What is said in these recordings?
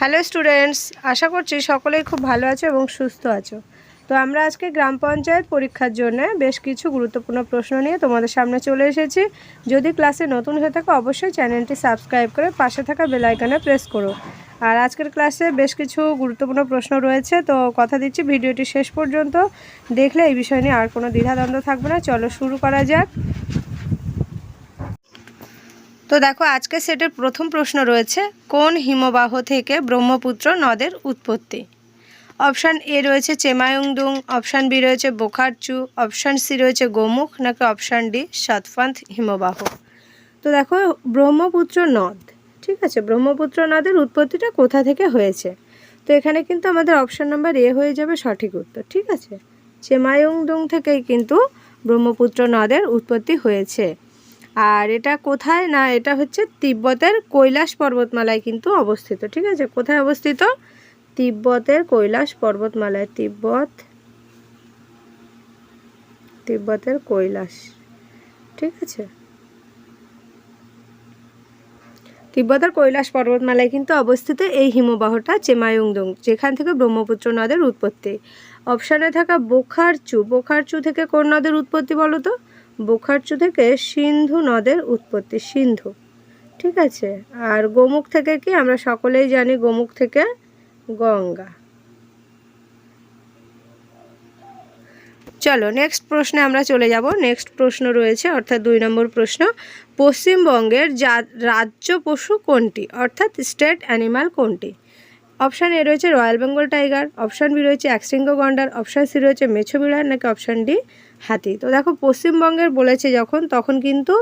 Hello students, আশা করছি সকলেই খুব ভালো আছো এবং সুস্থ আছো। তো আমরা আজকে গ্রাম পঞ্চায়েত পরীক্ষার জন্য বেশ কিছু গুরুত্বপূর্ণ প্রশ্ন নিয়ে তোমাদের সামনে চলে এসেছি। যদি ক্লাসে নতুন হয়ে থাকো অবশ্যই চ্যানেলটি সাবস্ক্রাইব করে পাশে থাকা বেল আইকনে প্রেস করো। আর আজকের ক্লাসে বেশ কিছু গুরুত্বপূর্ণ প্রশ্ন রয়েছে, তো কথা দিচ্ছি ভিডিওটি শেষ পর্যন্ত দেখলে এই বিষয় নিয়ে আর কোনো দ্বিধাদ্বন্দ্ব থাকবে না। চলো শুরু করা যাক। তো দেখো, আজকে সেটের প্রথম প্রশ্ন রয়েছে, কোন হিমবাহ থেকে ব্রহ্মপুত্র নদের উৎপত্তি? অপশান এ রয়েছে চেমায়ুংদুং, অপশান বি রয়েছে বোখারচু, অপশান সি রয়েছে গোমুখ, নাকি অপশান ডি শতপন্থ হিমবাহ। তো দেখো, ব্রহ্মপুত্র নদ, ঠিক আছে, ব্রহ্মপুত্র নদের উৎপত্তিটা কোথা থেকে হয়েছে? তো এখানে কিন্তু আমাদের অপশান নাম্বার এ হয়ে যাবে সঠিক উত্তর, ঠিক আছে। চেমায়ুংদুং থেকেই কিন্তু ব্রহ্মপুত্র নদের উৎপত্তি হয়েছে। আর এটা কোথায় না, এটা হচ্ছে তিব্বতের কৈলাস পর্বতমালায় কিন্তু অবস্থিত, ঠিক আছে। কোথায় অবস্থিত? তিব্বতের কৈলাস পর্বতমালায়। তিব্বতের কৈলাস, ঠিক আছে। তিব্বতের কৈলাস পর্বতমালায় কিন্তু অবস্থিত এই হিমবাহটা চেমায়ুংদুং, যেখান থেকে ব্রহ্মপুত্র নদের উৎপত্তি। অপশানে থাকা বোখারচু থেকে কোন নদের উৎপত্তি বলো তো? বোখারচু থেকে সিন্ধু নদের উৎপত্তি, সিন্ধু, ঠিক আছে। আর গোমুখ থেকে কি? আমরা সকলেই জানি গোমুখ থেকে গঙ্গা। চলো নেক্সট প্রশ্নে আমরা চলে যাব। নেক্সট প্রশ্ন রয়েছে, অর্থাৎ 2 নম্বর প্রশ্ন, পশ্চিমবঙ্গের রাজ্য পশু কোনটি, অর্থাৎ স্টেট অ্যানিমাল কোনটি? অপশান এ রয়েছে royal Bengal tiger, option B রয়েছে একশৃঙ্গ গন্ডার, অপশান সি রয়েছে মেছো বিড়াল, নাকি অপশান ডি হাতি। তো দেখো, পশ্চিমবঙ্গের বলেছে যখন, তখন কিন্তু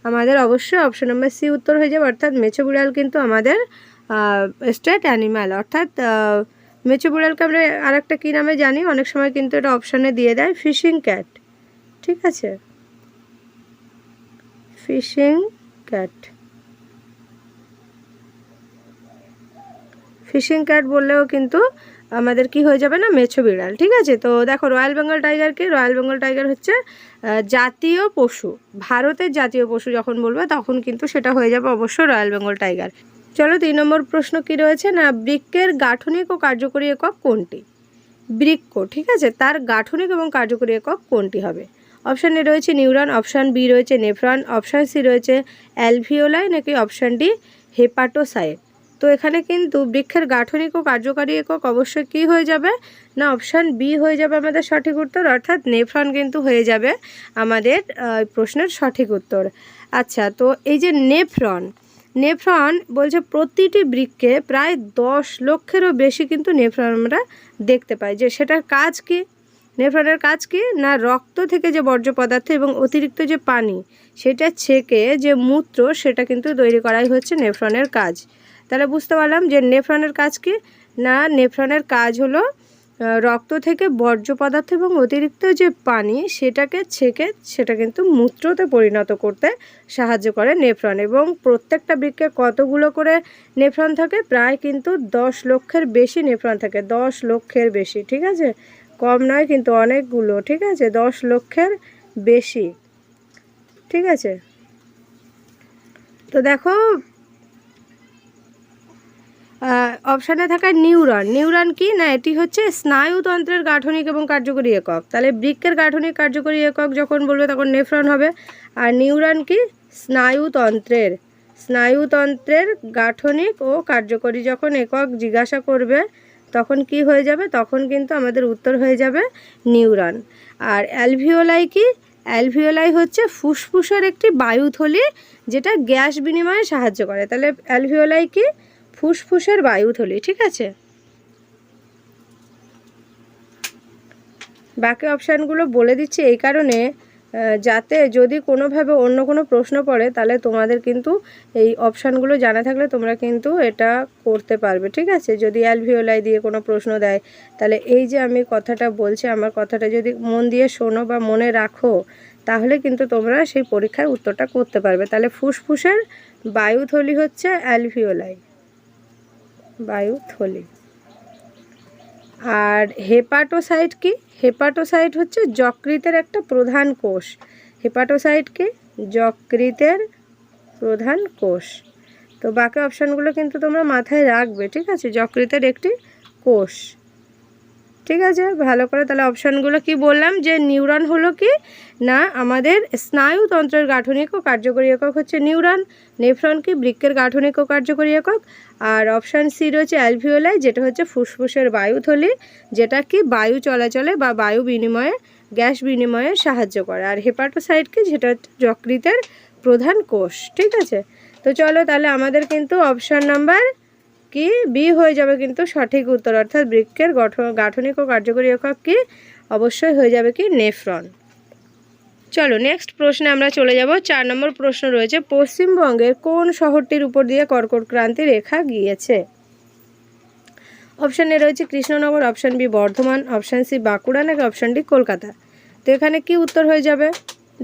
আমাদের অবশ্যই অপশান নাম্বার সি উত্তর হয়ে যাবে, অর্থাৎ মেছো বিড়াল কিন্তু আমাদের স্টেট অ্যানিম্যাল। অর্থাৎ মেছো বিড়ালকে আমরা আর একটা কী নামে জানি, অনেক সময় কিন্তু এটা অপশানে দিয়ে দেয়, ফিশিং ক্যাট, ঠিক আছে, ফিশিং ক্যাট। ফিশিং ক্যাট বললেও কিন্তু আমাদের কি হয়ে যাবে না, মেছো বিড়াল, ঠিক আছে। তো দেখো, রয়্যাল বেঙ্গল টাইগার কি? রয়্যাল বেঙ্গল টাইগার হচ্ছে জাতীয় পশু, ভারতের জাতীয় পশু যখন বলবে তখন কিন্তু সেটা হয়ে যাবে অবশ্যই রয়্যাল বেঙ্গল টাইগার। চলো 3 নম্বর প্রশ্ন কি রয়েছে না, বৃক্কের গাঠনিক ও কার্যকরী একক কোনটি? বৃক্ক, ঠিক আছে, তার গাঠনিক এবং কার্যকরী একক কোনটি হবে? অপশান এ রয়েছে নিউরন, অপশান বি রয়েছে নেফ্রন, অপশান সি রয়েছে অ্যালভিওলাই, নাকি অপশান ডি হেপাটোসাইট। তো এখানে কিন্তু বৃক্ষের গাঠনিক ও কার্যকারী একক অবশ্যই কী হয়ে যাবে না, অপশান বি হয়ে যাবে আমাদের সঠিক উত্তর, অর্থাৎ নেফ্রন কিন্তু হয়ে যাবে আমাদের প্রশ্নের সঠিক উত্তর। আচ্ছা, তো এই যে নেফ্রন বলছে প্রতিটি বৃক্ষে প্রায় 10 লক্ষেরও বেশি কিন্তু নেফ্রন আমরা দেখতে পাই। যে সেটার কাজ কি? নেফ্রনের কাজ কি না, রক্ত থেকে যে বর্জ্য পদার্থ এবং অতিরিক্ত যে পানি সেটা ছেঁকে যে মূত্র, সেটা কিন্তু তৈরি করাই হচ্ছে নেফ্রনের কাজ। তাহলে বুঝতে পারলাম যে নেফ্রনের কাজ কি না, নেফ্রনের কাজ হলো রক্ত থেকে বর্জ্য পদার্থ এবং অতিরিক্ত যে পানি সেটাকে ছেঁকে সেটা কিন্তু মূত্রতে পরিণত করতে সাহায্য করে নেফ্রন। এবং প্রত্যেকটা বৃক্ষে কতগুলো করে নেফ্রন থাকে? প্রায় কিন্তু 10 লক্ষের বেশি নেফ্রন থাকে, 10 লক্ষের বেশি, ঠিক আছে, কম নয় কিন্তু অনেকগুলো, ঠিক আছে, 10 লক্ষের বেশি, ঠিক আছে। তো দেখো, অপশানে থাকা নিউরন কি না, এটি হচ্ছে স্নায়ুতন্ত্রের গাঠনিক এবং কার্যকরী একক। তাহলে বৃক্কের গাঠনিক কার্যকরী একক যখন বলবে তখন নেফ্রন হবে। আর নিউরন কি? স্নায়ুতন্ত্রের গাঠনিক ও কার্যকরী যখন একক জিজ্ঞাসা করবে তখন কি হয়ে যাবে? তখন কিন্তু আমাদের উত্তর হয়ে যাবে নিউরন। আর অ্যালভিওলাই কি? অ্যালভিওলাই হচ্ছে ফুসফুসের একটি বায়ুথলি, যেটা গ্যাস বিনিময়ে সাহায্য করে। তাহলে অ্যালভিওলাই কি? ফুসফুসের বায়ুথলি, ঠিক আছে। বাকি অপশানগুলো বলে দিচ্ছি এই কারণে, যাতে যদি কোনোভাবে অন্য কোনো প্রশ্ন পড়ে তাহলে তোমাদের কিন্তু এই অপশানগুলো জানা থাকলে তোমরা কিন্তু এটা করতে পারবে, ঠিক আছে। যদি অ্যালভিওলাই দিয়ে কোনো প্রশ্ন দেয় তাহলে এই যে আমি কথাটা বলছি, আমার কথাটা যদি মন দিয়ে শোনো বা মনে রাখো তাহলে কিন্তু তোমরা সেই পরীক্ষার উত্তরটা করতে পারবে। তাহলে ফুসফুসের বায়ুথলি হচ্ছে অ্যালভিওলাই, বায়ুথলি। আর হেপাটোসাইট কি? হেপাটোসাইট হচ্ছে যকৃতের একটা প্রধান কোষ। হেপাটোসাইট কি? যকৃতের প্রধান কোষ। তো বাকি অপশানগুলো কিন্তু তোমরা মাথায় রাখবে, ঠিক আছে। যকৃতের একটি কোষ, ঠিক আছে, ভালো করে। তাহলে অপশানগুলো কি বললাম, যে নিউরন হলো কি না আমাদের স্নায়ুতন্ত্রের গাঠনিক ও কার্যকরী একক হচ্ছে নিউরন। নেফ্রন কি বৃক্কের গাঠনিক ও কার্যকরী একক। আর অপশান সি রয়েছে অ্যালভিওলাই, যেটা হচ্ছে ফুসফুসের বায়ুথলি, যেটা কি বায়ু চলাচলে বা বায়ু বিনিময়ে, গ্যাস বিনিময়ে সাহায্য করে। আর হেপাটোসাইট কি, যেটা হচ্ছে যকৃতের প্রধান কোষ, ঠিক আছে। তো চলো তাহলে আমাদের কিন্তু অপশান নাম্বার কি বি হয়ে যাবে কিন্তু সঠিক উত্তর, অর্থাৎ বৃক্কের গাঠনিক ও কার্যকরী একক কি অবশ্যই হয়ে যাবে কি নেফ্রন। চলো নেক্সট প্রশ্নে আমরা চলে যাব। 4 নম্বর প্রশ্ন রয়েছে, পশ্চিমবঙ্গের কোন শহরটির উপর দিয়ে কর্কট ক্রান্তি রেখা গিয়েছে? অপশান এ রয়েছে Krishnanagar, option B Bardhaman, option C Bankura, নাকি অপশান ডি কলকাতা। তো এখানে কি উত্তর হয়ে যাবে?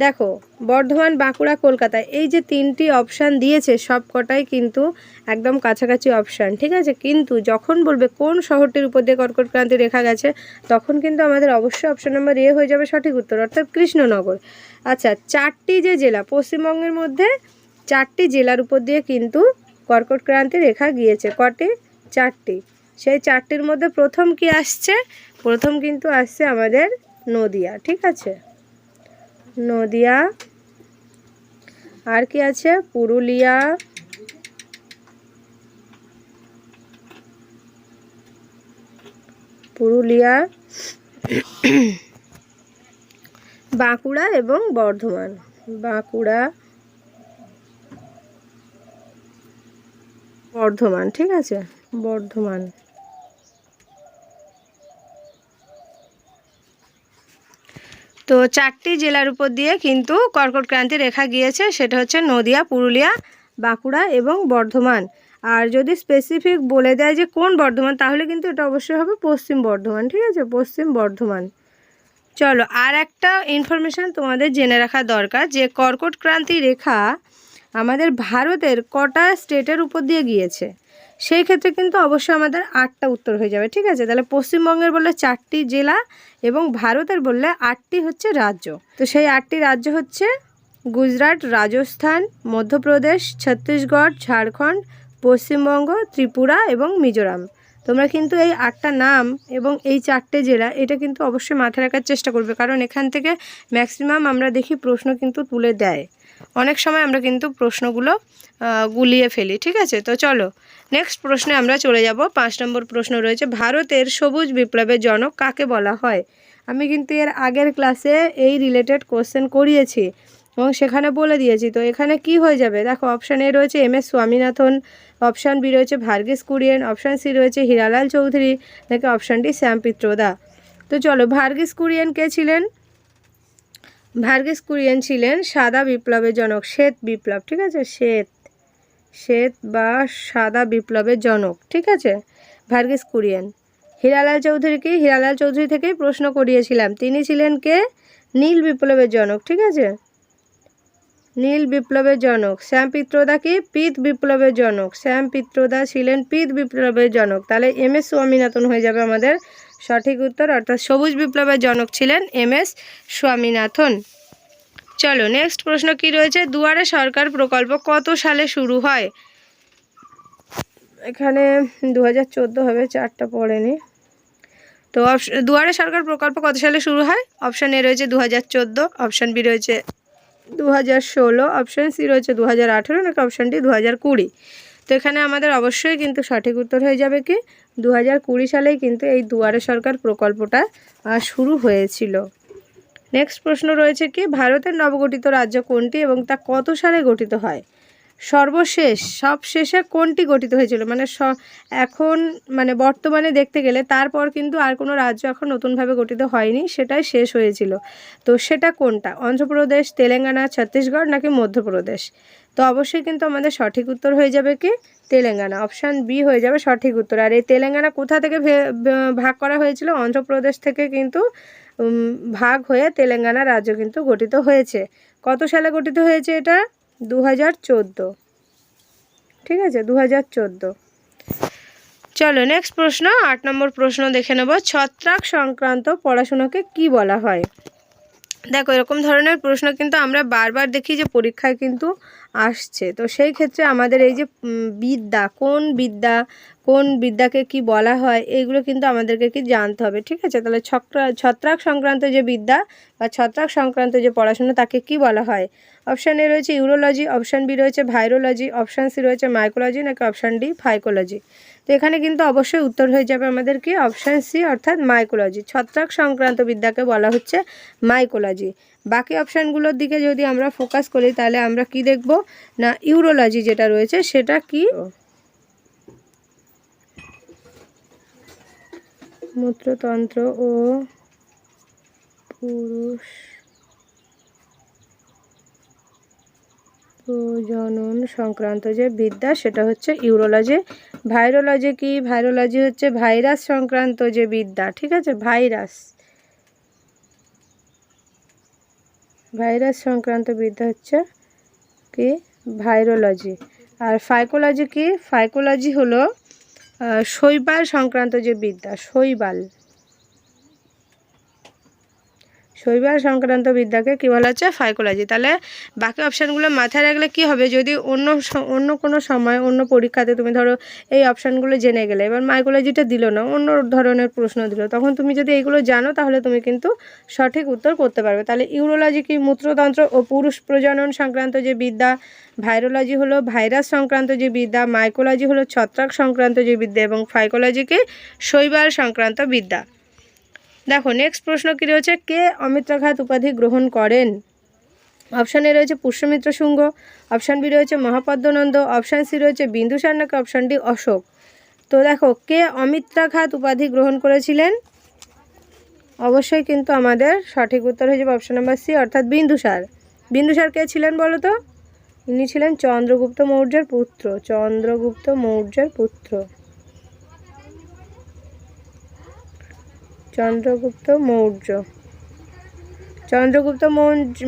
দেখো, বর্ধমান, বাঁকুড়া, কলকাতা, এই যে 3টি অপশান দিয়েছে সব কটাই কিন্তু একদম কাছাকাছি অপশান, ঠিক আছে। কিন্তু যখন বলবে কোন শহরটির উপর দিয়ে কর্কট ক্রান্তি রেখা গেছে, তখন কিন্তু আমাদের অবশ্যই অপশান নম্বর এ হয়ে যাবে সঠিক উত্তর, অর্থাৎ কৃষ্ণনগর। আচ্ছা, 4টি যে জেলা পশ্চিমবঙ্গের মধ্যে, 4টি জেলার উপর দিয়ে কিন্তু কর্কট ক্রান্তি রেখা গিয়েছে। কটি? 4টি। সেই 4টির মধ্যে প্রথম কি আসছে? প্রথম কিন্তু আসছে আমাদের নদিয়া, ঠিক আছে, নদিয়া। আর কি আছে? পুরুলিয়া, বাঁকুড়া এবং বর্ধমান, বাঁকুড়া, বর্ধমান, ঠিক আছে, বর্ধমান। তো 4টি জেলার উপর দিয়ে কিন্তু কর্কট ক্রান্তি রেখা গিয়েছে, সেটা হচ্ছে নদিয়া, পুরুলিয়া, বাঁকুড়া এবং বর্ধমান। আর যদি স্পেসিফিক বলে দেয় যে কোন বর্ধমান, তাহলে কিন্তু এটা অবশ্যই হবে পশ্চিম বর্ধমান, ঠিক আছে, পশ্চিম বর্ধমান। চলো আর একটা ইনফরমেশান তোমাদের জেনে রাখা দরকার, যে কর্কট ক্রান্তি রেখা আমাদের ভারতের কটা স্টেটের উপর দিয়ে গিয়েছে। সেই ক্ষেত্রে কিন্তু অবশ্যই আমাদের 8টা উত্তর হয়ে যাবে, ঠিক আছে। তাহলে পশ্চিমবঙ্গের বললে 4টি জেলা এবং ভারতের বললে 8টি হচ্ছে রাজ্য। তো সেই 8টি রাজ্য হচ্ছে গুজরাট, রাজস্থান, মধ্যপ্রদেশ, ছত্তিশগড়, ঝাড়খণ্ড, পশ্চিমবঙ্গ, ত্রিপুরা এবং মিজোরাম। তোমরা কিন্তু এই 8টা নাম এবং এই 4টে জেলা, এটা কিন্তু অবশ্যই মাথায় রাখার চেষ্টা করবে, কারণ এখান থেকে ম্যাক্সিমাম আমরা দেখি প্রশ্ন কিন্তু তুলে দেয়। অনেক সময় আমরা কিন্তু প্রশ্নগুলো গুলিয়ে ফেলি, ঠিক আছে। তো চলো নেক্সট প্রশ্নে আমরা চলে যাব। 5 নম্বর প্রশ্ন রয়েছে, ভারতের সবুজ বিপ্লবের জনক কাকে বলা হয়? আমি কিন্তু এর আগের ক্লাসে এই রিলেটেড কোশ্চেন করিয়েছি এবং সেখানে বলে দিয়েছি। তো এখানে কি হয়ে যাবে? দেখো, অপশান এ রয়েছে MS স্বামীনাথন, অপশান বি রয়েছে ভার্গিস কুরিয়েন, অপশান সি রয়েছে হীরালাল চৌধুরী, নাকি অপশান ডি শ্যাম পিত্রদা। তো চলো, ভার্গিস কুরিয়েন কে ছিলেন? ভার্গিস কুরিয়েন ছিলেন সাদা বিপ্লবের জনক, শ্বেত বিপ্লব, ঠিক আছে, শ্বেত বা সাদা বিপ্লবের জনক, ঠিক আছে, ভার্গিস কুরিয়েন। হীরালাল চৌধুরী কি? হীরালাল চৌধুরী থেকেই প্রশ্ন করিয়েছিলাম, তিনি ছিলেন কে? নীল বিপ্লবের জনক, ঠিক আছে, নীল বিপ্লবের জনক। শ্যাম পিত্রদা কি? পিত বিপ্লবের জনক, শ্যাম পিত্রদা ছিলেন পিত বিপ্লবের জনক। তাহলে MS স্বামীনাথন হয়ে যাবে আমাদের সঠিক উত্তর, অর্থাৎ সবুজ বিপ্লবের জনক ছিলেন MS স্বামীনাথন। চলো নেক্সট প্রশ্ন কি রয়েছে, দুয়ারে সরকার প্রকল্প কত সালে শুরু হয়? এখানে 2014 হবে, 4টা পড়েনি। তো দুয়ারে সরকার প্রকল্প কত সালে শুরু হয়? অপশান এ রয়েছে 2014, অপশান বি রয়েছে 2016, অপশান সি রয়েছে 2018, নাকি অপশান ডি 2020। তো এখানে আমাদের অবশ্যই কিন্তু সঠিক উত্তর হয়ে যাবে কি 2020 সালেই কিন্তু এই দুয়ারে সরকার প্রকল্পটা শুরু হয়েছিল। নেক্সট প্রশ্ন রয়েছে কি, ভারতের নবগঠিত রাজ্য কোনটি এবং তা কত সালে গঠিত হয়? সবশেষে কোনটি গঠিত হয়েছিল, মানে এখন মানে বর্তমানে দেখতে গেলে তারপর কিন্তু আর কোনো রাজ্য এখন নতুনভাবে গঠিত হয়নি, সেটাই শেষ হয়েছিল। তো সেটা কোনটা? অন্ধ্রপ্রদেশ, তেলেঙ্গানা, ছত্তিশগড়, নাকি মধ্যপ্রদেশ? তো অবশ্যই কিন্তু আমাদের সঠিক উত্তর হয়ে যাবে কি তেলেঙ্গানা, অপশান বি হয়ে যাবে সঠিক উত্তর। আর এই তেলেঙ্গানা কোথা থেকে ভাগ করা হয়েছিল? অন্ধ্রপ্রদেশ থেকে কিন্তু ভাগ হয়ে তেলেঙ্গানা রাজ্য কিন্তু গঠিত হয়েছে। কত সালে গঠিত হয়েছে এটা? 2014, ঠিক আছে, 2014। চলো নেক্সট প্রশ্ন, 8 নম্বর প্রশ্ন দেখে নেব, ছত্রাক সংক্রান্ত পড়াশোনাকে কি বলা হয়? দেখো, এরকম ধরনের প্রশ্ন কিন্তু আমরা বারবার দেখি যে পরীক্ষায় কিন্তু আসছে। তো সেই ক্ষেত্রে আমাদের এই যে বিদ্যা, কোন বিদ্যাকে কি বলা হয় এইগুলো কিন্তু আমাদেরকে কি জানতে হবে, ঠিক আছে। তাহলে ছত্রাক সংক্রান্ত যে বিদ্যা বা ছত্রাক সংক্রান্ত যে পড়াশোনা তাকে কি বলা হয়? অপশান এ রয়েছে ইউরোলজি, অপশান বি রয়েছে ভাইরোলজি, অপশান সি রয়েছে মাইকোলজি, নাকি অপশান ডি ফাইকোলজি। তো এখানে কিন্তু অবশ্যই উত্তর হয়ে যাবে আমাদের কি অপশান সি অর্থাৎ মাইকোলজি। ছত্রাক সংক্রান্ত বিদ্যাকে বলা হচ্ছে মাইকোলজি। বাকি অপশানগুলোর দিকে যদি আমরা ফোকাস করি তাহলে আমরা কি দেখব না ইউরোলজি যেটা রয়েছে সেটা কি মূত্রতন্ত্র ও পুরুষ প্রজনন সংক্রান্ত যে বিদ্যা সেটা হচ্ছে ইউরোলজি। ভাইরোলজি কি? ভাইরোলজি হচ্ছে ভাইরাস সংক্রান্ত যে বিদ্যা, ঠিক আছে। ভাইরাস সংক্রান্ত বিদ্যা হচ্ছে কি ভাইরোলজি। আর ফাইকোলজি কি? ফাইকোলজি হলো শৈবাল সংক্রান্ত যে বিদ্যা, শৈবাল সংক্রান্ত বিদ্যাকে কী বলা হচ্ছে ফাইকোলজি। তাহলে বাকি অপশানগুলো মাথায় রাখলে কি হবে, যদি অন্য কোনো সময় অন্য পরীক্ষাতে তুমি ধরো এই অপশানগুলো জেনে গেলে, এবার মাইকোলজিটা দিল না, অন্য ধরনের প্রশ্ন দিল, তখন তুমি যদি এইগুলো জানো তাহলে তুমি কিন্তু সঠিক উত্তর করতে পারবে। তাহলে ইউরোলজি কি? মূত্রতন্ত্র ও পুরুষ প্রজনন সংক্রান্ত যে বিদ্যা। ভাইরোলজি হলো ভাইরাস সংক্রান্ত যে বিদ্যা। মাইকোলজি হলো ছত্রাক সংক্রান্ত যে বিদ্যা। এবং ফাইকোলজি কি? শৈবাল সংক্রান্ত বিদ্যা। দেখো নেক্সট প্রশ্ন কী রয়েছে, কে অমিত্রাঘাত উপাধি গ্রহণ করেন? অপশান এ রয়েছে পুষ্যমিত্র শুঙ্গ, অপশান বি রয়েছে মহাপদ্মনন্দ, অপশান সি রয়েছে বিন্দুসার, নাকি অপশান ডি অশোক। তো দেখো কে অমিত্রাঘাত উপাধি গ্রহণ করেছিলেন? অবশ্যই কিন্তু আমাদের সঠিক উত্তর হয়ে যাবে অপশান নাম্বার সি অর্থাৎ বিন্দুসার। বিন্দুসার কে ছিলেন বলো তো? ইনি ছিলেন চন্দ্রগুপ্ত মৌর্যের পুত্র। চন্দ্রগুপ্ত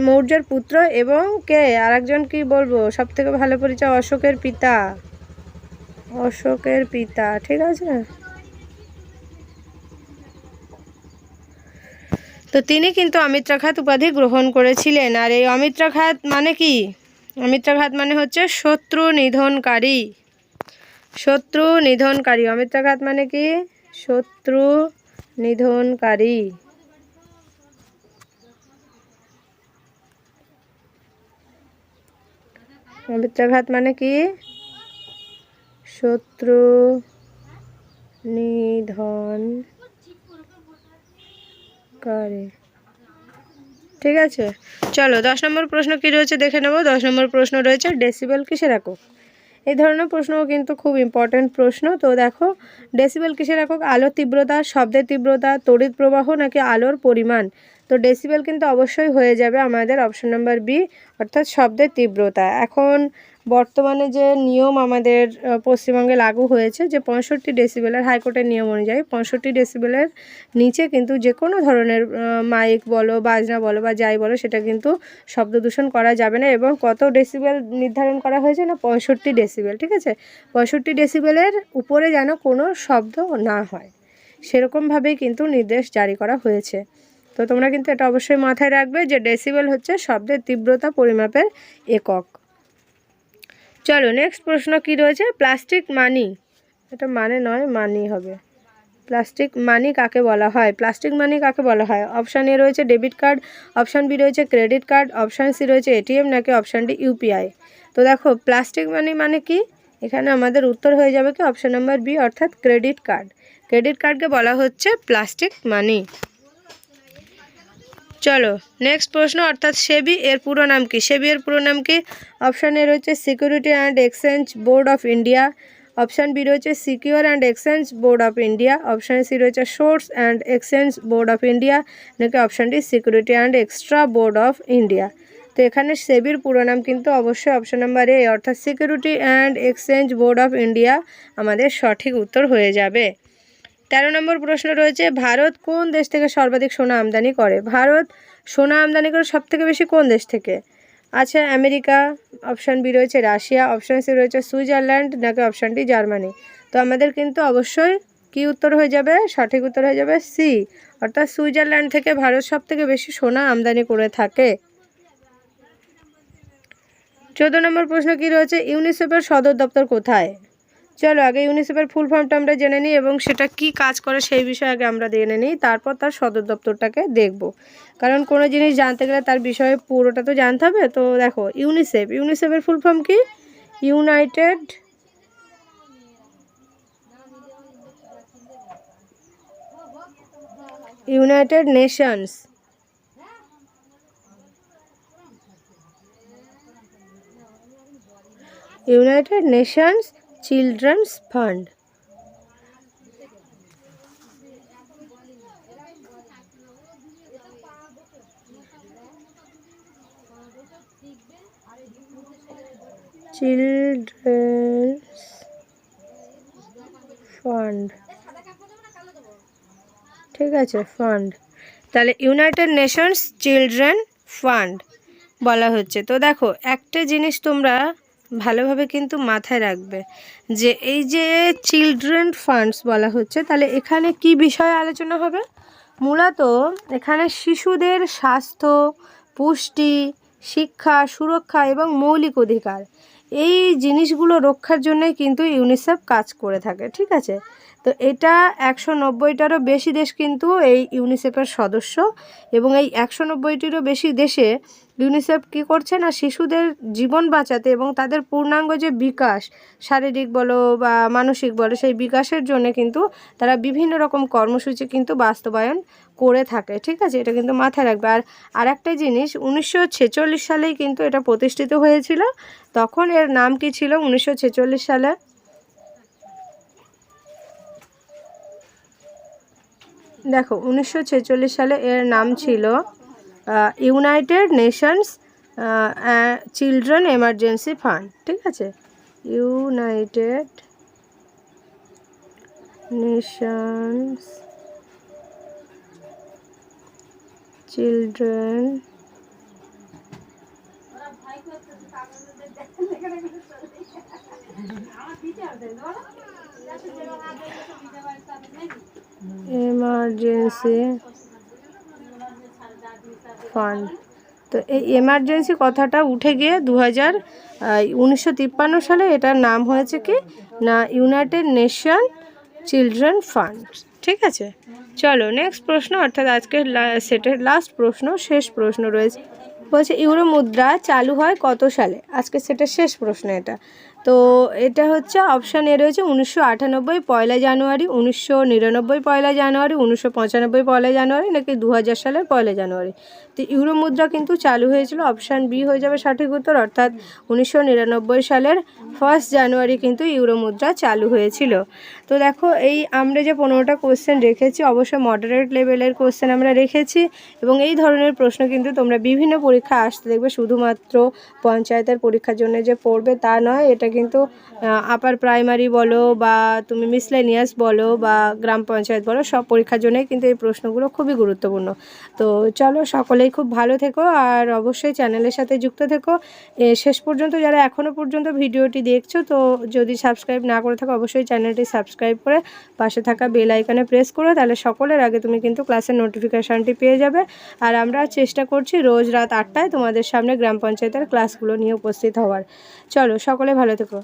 মৌর্যের পুত্র এবং কে আরেকজন কি বলবো সব থেকে ভালো পরিচয় অশোকের পিতা, ঠিক আছে। তো তিনি কিন্তু অমিত্রাঘাত উপাধি গ্রহণ করেছিলেন। আর এই অমিত্রাঘাত মানে কি? অমিত্রাঘাত মানে হচ্ছে শত্রু নিধনকারী। অমিত্রাঘাত মানে কি? শত্রু নিধনকারী। অমিত্রাঘাত মানে কি? শত্রু নিধনকারী, ঠিক আছে। চলো 10 নম্বর প্রশ্ন কি রয়েছে দেখে নেব। 10 নম্বর প্রশ্ন রয়েছে ডেসিবেল কিসের একক? এই ধরনের প্রশ্নও কিন্তু খুব ইম্পর্ট্যান্ট প্রশ্ন। তো দেখো ডেসিবেল কিসের একক? আলোর তীব্রতা, শব্দের তীব্রতা, তড়িৎ প্রবাহ, নাকি আলোর পরিমাণ। তো ডেসিবেল কিন্তু অবশ্যই হয়ে যাবে আমাদের অপশন নাম্বার বি অর্থাৎ শব্দের তীব্রতা। এখন বর্তমানে যে নিয়ম আমাদের পশ্চিমবঙ্গে লাগু হয়েছে যে 65 ডেসিবেলের, হাইকোর্টের নিয়ম অনুযায়ী 65 ডেসিবেলের নিচে কিন্তু যে কোনো ধরনের মাইক বলো, বাজনা বলো বা যাই বলো সেটা কিন্তু শব্দ দূষণ করা যাবে না। এবং কত ডেসিবেল নির্ধারণ করা হয়েছে না 65 ডেসিবেল, ঠিক আছে। 65 ডেসিবেলের উপরে যেন কোনো শব্দ না হয় সেরকমভাবেই কিন্তু নির্দেশ জারি করা হয়েছে। তো তোমরা কিন্তু এটা অবশ্যই মাথায় রাখবে যে ডেসিবেল হচ্ছে শব্দের তীব্রতা পরিমাপের একক। চলো নেক্সট প্রশ্ন কি রয়েছে, প্লাস্টিক মানি, এটা মানে নয় মানি হবে। প্লাস্টিক মানি কাকে বলা হয়? অপশান এ রয়েছে ডেবিট কার্ড, অপশান বি রয়েছে ক্রেডিট কার্ড, অপশান সি রয়েছে এটিএম, নাকি অপশান ডি ইউপিআই। তো দেখো প্লাস্টিক মানি মানে কি? এখানে আমাদের উত্তর হয়ে যাবে কি অপশান নাম্বার বি অর্থাৎ ক্রেডিট কার্ডকে বলা হচ্ছে প্লাস্টিক মানি। চলো নেক্সট প্রশ্ন অর্থাৎ সেবি এর পুরো নাম কি? অপশান এ রয়েছে security and exchange board of India, option B রয়েছে secure and exchange board of India, option C রয়েছে source and exchange board of India, নাকি option D security and extra board of India. তো এখানে সেবির পুরো নাম কিন্তু অবশ্যই অপশান নাম্বার এ অর্থাৎ security and exchange board of India আমাদের সঠিক উত্তর হয়ে যাবে। 13 নম্বর প্রশ্ন রয়েছে ভারত কোন দেশ থেকে সর্বাধিক সোনা আমদানি করে? ভারত সোনা আমদানি করে সব থেকে বেশি কোন দেশ থেকে? আছে আমেরিকা, অপশান বি রয়েছে রাশিয়া, অপশান সি রয়েছে সুইজারল্যান্ড, নাকি অপশান ডি জার্মানি। তো আমাদের কিন্তু অবশ্যই কি উত্তর হয়ে যাবে? সঠিক উত্তর হয়ে যাবে সি অর্থাৎ সুইজারল্যান্ড থেকে ভারত সব থেকে বেশি সোনা আমদানি করে থাকে, 14 নম্বর প্রশ্ন কি রয়েছে, ইউনিসেফের সদর দপ্তর কোথায়? চলো আগে ইউনিসেফের ফুল ফর্মটা আমরা জেনে নিই এবং সেটা কি কাজ করে সেই বিষয়ে আগে আমরা জেনে নিই, তারপর তার সদর দপ্তরটাকে দেখব। কারণ কোনো জিনিস জানতে গেলে তার বিষয়ে পুরোটা তো জানতে হবে। তো দেখো ইউনিসেফের ফুল ফর্ম কি? United Nations. United Nations children's fund. Children's fund, ঠিক আছে, ফান্ড। তাহলে ইউনাইটেড নেশনস চিলড্রেন ফান্ড বলা হচ্ছে। তো দেখো একটা জিনিস তোমরা ভালোভাবে কিন্তু মাথায় রাখবে যে এই যে চিলড্রেন ফান্ডস বলা হচ্ছে, তাহলে এখানে কি বিষয়ে আলোচনা হবে? মূলত এখানে শিশুদের স্বাস্থ্য, পুষ্টি, শিক্ষা, সুরক্ষা এবং মৌলিক অধিকার এই জিনিসগুলো রক্ষার জন্যই কিন্তু ইউনিসেফ কাজ করে থাকে, ঠিক আছে। তো এটা 190টারও বেশি দেশ কিন্তু এই ইউনিসেফের সদস্য, এবং এই 190টিরও বেশি দেশে ইউনিসেফ কী করছে না, শিশুদের জীবন বাঁচাতে এবং তাদের পূর্ণাঙ্গ যে বিকাশ, শারীরিক বলো বা মানসিক বলো, সেই বিকাশের জন্য কিন্তু তারা বিভিন্ন রকম কর্মসূচি কিন্তু বাস্তবায়ন করে থাকে, ঠিক আছে। এটা কিন্তু মাথায় রাখবে। আর একটা জিনিস, 1946 সালেই কিন্তু এটা প্রতিষ্ঠিত হয়েছিল। তখন এর নাম কি ছিল 1946 সালে? দেখো 1946 সালে এর নাম ছিল United Nations children emergency fund, ঠিক আছে। United Nations children emergency fund. তো এই এমার্জেন্সি কথাটা উঠে গিয়ে 1953 সালে এটার নাম হয়েছে কি না, ইউনাইটেড নেশন চিলড্রেন ফান্ড, ঠিক আছে। চলো নেক্সট প্রশ্ন, অর্থাৎ আজকের সেটের লাস্ট প্রশ্ন, শেষ প্রশ্ন রয়েছে। বলছে ইউরো মুদ্রা চালু হয় কত সালে? আজকে সেটার শেষ প্রশ্ন এটা। তো এটা হচ্ছে অপশান এ রয়েছে 1998 পয়লা জানুয়ারি, 1999 পয়লা জানুয়ারি, 1995 পয়লা জানুয়ারি, নাকি 2000 সালের পয়লা জানুয়ারি। তো ইউরো মুদ্রা কিন্তু চালু হয়েছিল, অপশান বি হয়ে যাবে সঠিক উত্তর, অর্থাৎ 1999 সালের 1 জানুয়ারি কিন্তু ইউরো মুদ্রা চালু হয়েছিল। তো দেখো এই আমরা যে 15টা কোশ্চেন রেখেছি, অবশ্যই মডারেট লেভেলের কোশ্চেন আমরা রেখেছি, এবং এই ধরনের প্রশ্ন কিন্তু তোমরা বিভিন্ন পরীক্ষা আসতে দেখবে। শুধুমাত্র পঞ্চায়েতের পরীক্ষার জন্য যে পড়বে তা নয়, এটা কিন্তু আপার প্রাইমারি বলো বা তুমি মিসলেনিয়াস বলো বা গ্রাম পঞ্চায়েত বলো, সব পরীক্ষার জন্যই কিন্তু এই প্রশ্নগুলো খুবই গুরুত্বপূর্ণ। তো চলো সকলেই খুব ভালো থেকো, আর অবশ্যই চ্যানেলের সাথে যুক্ত থেকো। শেষ পর্যন্ত যারা এখনও পর্যন্ত ভিডিওটি দেখছো, তো যদি সাবস্ক্রাইব না করে থাকো অবশ্যই চ্যানেলটি সাবস্ক্রাইব করে পাশে থাকা বেল আইকনে প্রেস করো, তাহলে সকলের আগে তুমি কিন্তু ক্লাসের নোটিফিকেশানটি পেয়ে যাবে। আর আমরা চেষ্টা করছি রোজ রাত 8টায় তোমাদের সামনে গ্রাম পঞ্চায়েতের ক্লাসগুলো নিয়ে উপস্থিত হওয়ার। চলো সকলে ভালো থেকো।